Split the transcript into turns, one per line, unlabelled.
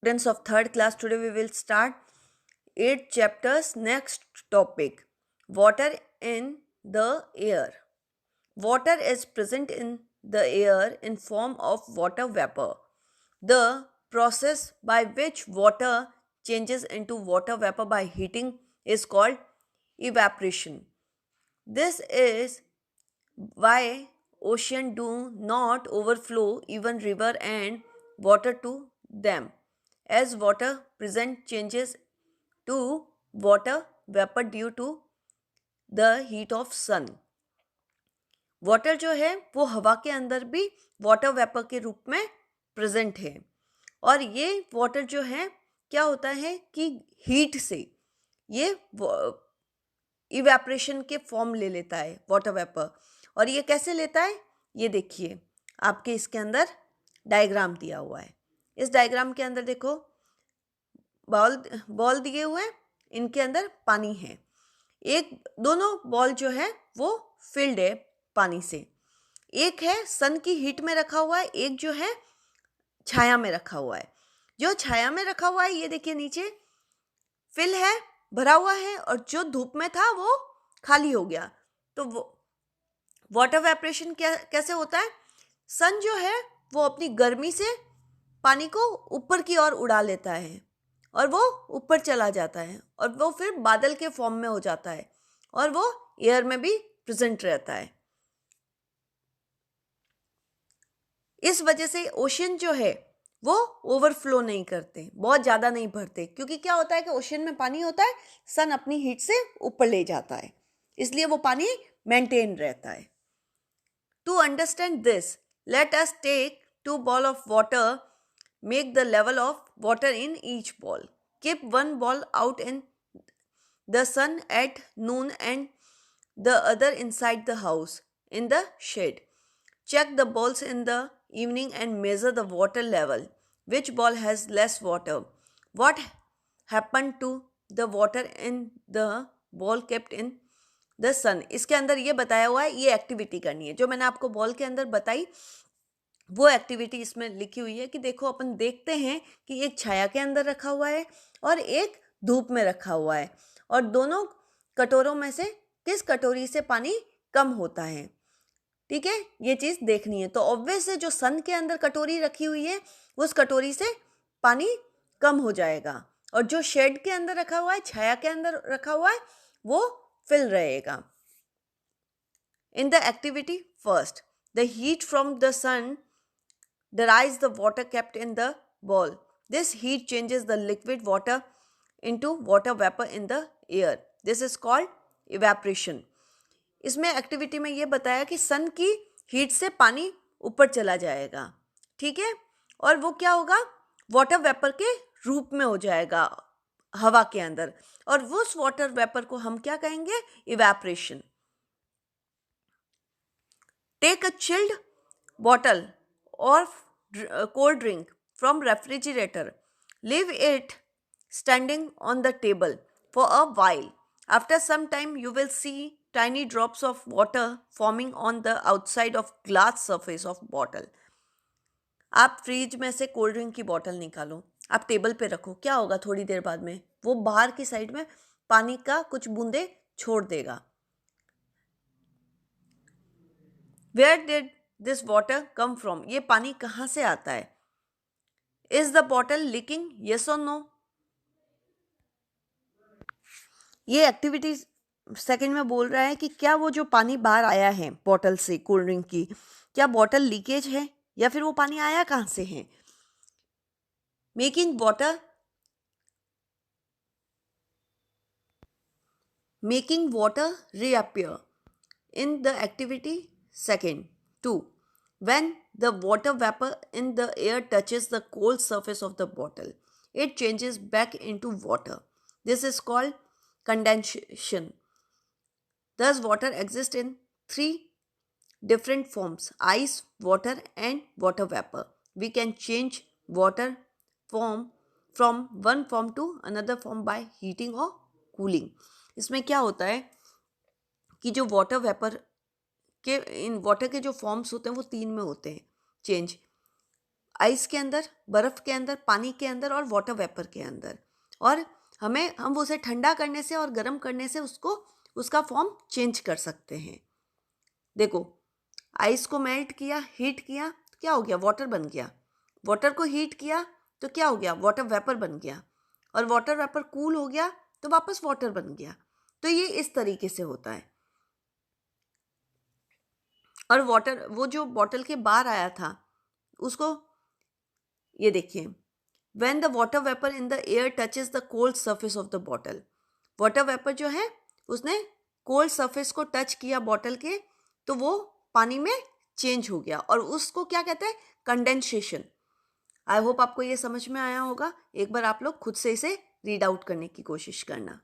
Students of third class, today we will start 8 chapters. Next topic, water in the air. Water is present in the air in form of water vapor. The process by which water changes into water vapor by heating is called evaporation. This is why ocean do not overflow even river and water to them, as water present changes to water vapor due to the heat of sun. Water जो है वो हवा के अंदर भी water vapour के रूप में प्रेजेंट है, और ये वाटर जो है क्या होता है कि हीट से ये इवेपरेशन के फॉर्म ले लेता है वाटर वेपर। और ये कैसे लेता है, ये देखिए आपके इसके अंदर डायग्राम दिया हुआ है। इस डायग्राम के अंदर देखो बॉल दिए हुए हैं, इनके अंदर पानी है। एक दोनों बॉल जो है वो फिल्ड है पानी से। एक है सन की हीट में रखा हुआ है, एक जो है छाया में रखा हुआ है। जो छाया में रखा हुआ है ये देखिए नीचे फिल है, भरा हुआ है, और जो धूप में था वो खाली हो गया। तो वो वाटर वेपरेशन कैसे होता है, सन जो है वो अपनी गर्मी से पानी को ऊपर की ओर उड़ा लेता है और वो ऊपर चला जाता है, और वो फिर बादल के फॉर्म में हो जाता है, और वो एयर में भी प्रेजेंट रहता है। इस वजह से ओशन जो है वो ओवरफ्लो नहीं करते, बहुत ज़्यादा नहीं भरते, क्योंकि क्या होता है कि ओशन में पानी होता है, सन अपनी हीट से ऊपर ले जाता है, इसलिए वो पानी मेंटेन रहता है। To understand this, let us take 2 ball of water, make the level of water in each ball. Keep one ball out in the sun at noon and the other inside the house in the shade. Check the balls in the evening and measure the water level. Which ball has less water? What happened to the water in the ball kept in the sun? इसके अंदर ये बताया हुआ है, ये activity करनी है। जो मैंने आपको बॉल के अंदर बताई वो एक्टिविटी इसमें लिखी हुई है कि देखो अपन देखते हैं कि एक छाया के अंदर रखा हुआ है और एक धूप में रखा हुआ है, और दोनों कटोरों में से किस कटोरी से पानी कम होता है। ठीक है, ये चीज़ देखनी है। तो ऑब्वियस है जो सन के अंदर कटोरी रखी हुई है उस कटोरी से पानी कम हो जाएगा, और जो शेड के अंदर रखा हुआ है, छाया के अंदर रखा हुआ है, वो फिल रहेगा। In the activity first, the heat from the sun dries the water kept in the ball. This heat changes the liquid water into water vapor in the air. This is called evaporation. इसमें activity में ये बताया कि सन की heat से पानी ऊपर चला जाएगा, ठीक है, और वो क्या होगा, वाटर वेपर के रूप में हो जाएगा हवा के अंदर, और उस वाटर वेपर को हम क्या कहेंगे, evaporation. Take a chilled bottle or cold drink from refrigerator. Leave it standing on the table for a while. After some time you will see tiny drops of water forming on the outside of glass surface of bottle. आप fridge में से cold drink की बोतल निकालो, आप table पे रखो, क्या होगा, थोड़ी देर बाद में वो बाहर की साइड में पानी का कुछ बूंदे छोड़ देगा। Where did this water come from? ये पानी कहाँ से आता है? Is the bottle leaking? Yes or no? ये एक्टिविटी सेकंड में बोल रहा है कि क्या वो जो पानी बाहर आया है बॉटल से कोल्ड ड्रिंक की, क्या बॉटल लीकेज है या फिर वो पानी आया कहाँ से है। Making water reappear in the activity second 2, when the water vapor in the air touches the cold surface of the bottle, it changes back into water. This is called condensation. Thus water exists in 3 different forms: ice, water and water vapor. We can change water form from one form to another form by heating or cooling. इसमें क्या होता है कि जो water vapour के in water के जो forms होते हैं वो 3 में होते हैं चेंज: आइस के अंदर, बर्फ़ के अंदर, पानी के अंदर और वाटर वेपर के अंदर। और हम उसे ठंडा करने से और गर्म करने से उसका फॉर्म चेंज कर सकते हैं। देखो, आइस को मेल्ट किया, हीट किया, क्या हो गया? वाटर बन गया। वाटर को हीट किया तो क्या हो गया? वाटर वेपर बन गया। और वाटर वेपर कूल हो गया तो वापस वाटर बन गया। तो ये इस तरीके से होता है। और वाटर, वो जो बॉटल के बाहर आया था उसको, ये देखिए, when the water vapour in the air touches the cold surface of the bottle, water vapour जो है उसने कोल्ड सरफेस को टच किया बॉटल के, तो वो पानी में चेंज हो गया और उसको क्या कहते हैं? कंडेंसेशन। आई होप आपको ये समझ में आया होगा। एक बार आप लोग खुद से इसे रीड आउट करने की कोशिश करना।